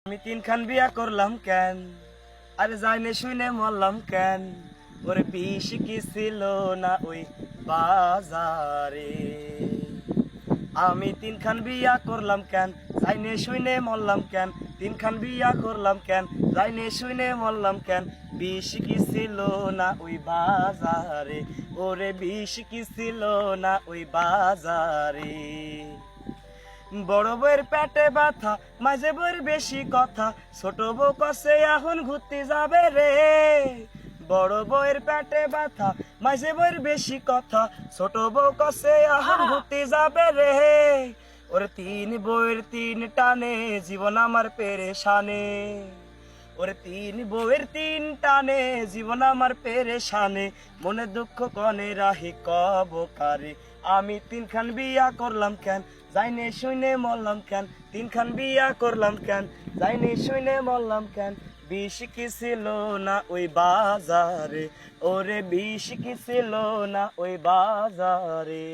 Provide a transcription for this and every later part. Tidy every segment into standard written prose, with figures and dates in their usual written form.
আমি তিনখান বিয়া করলাম কেন, আরে জানে শুনে মরলাম কেন, ওরে বিষ কি ছিল না ওই বাজারে। আমি তিনখান বিয়া করলাম কেন, জাইনে শুনে মরলাম কেন, তিনখান বিয়া করলাম কেন, জাইনে শুনে মরলাম কেন, বিষ কি ছিল না ওই বাজারে, ওরে বিষ কি ছিল না ওই বাজারে। বড় বউয়ের পেটে ব্যথা, মাঝে বউয়ের বেশি কথা, ছোট বউ কষে এখন ঘুরতে যাবে রে। বড় বউয়ের পেটে ব্যথা, মাঝে বউয়ের বেশি কথা, ছোট বউ কষে এখন ঘুরতে যাবে রে। ওরে তিন বউয়ের তিন টানে জীবন আমার পেরেশানে, ওরে তিন বউয়ের তিন টানে জীবন আমার পেরেশানে, মনে দুঃখ কনে রাহি কব কারে। আমি তিনখান বিয়া করলাম কেন, জাইনে শুনে মরলাম কেন, তিনখান বিয়া করলাম কেন, জাইনে শুনে মরলাম কেন, বিষ কি ছিল না ওই বাজারে, ওরে বিষ কি ছিল না ওই বাজারে।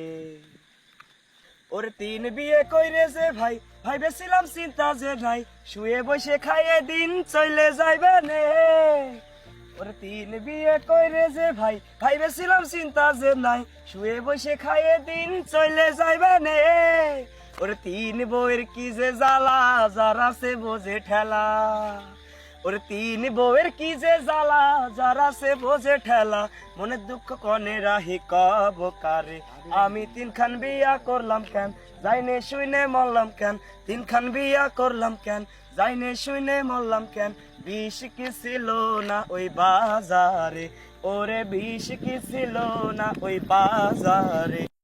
ওরে তিন বিয়ে কইরে যে ভাই, ভাই বেছিলাম চিন্তা যে নাই, শুয়ে বসে খাইয়ে দিন চলে যাইবে নে। ওরে তিন বিয়ে কইরে যে ভাই, ভাই বেছিলাম চিন্তা যে নাই, শুয়ে বসে খাইয়ে দিন চলে যাইবে নে। ওরে তিন বউয়ের কি যে জ্বালা, যারা সে বোঝে ঠেলা, ওরে তিন বউয়ের কি যে জ্বালা, যারা সে বোঝে ঠেলা, মনে দুঃখ কনে রাহি কব কারে। আমি তিনখান বিয়া করলাম কেন, জাইনে শুনে মরলাম কেন, তিনখান বিয়া করলাম কেন, জাইনে শুনে মরলাম কেন, বিষ কি ছিল না ওই বাজারে, ওরে বিষ কি ছিল না ওই বাজারে।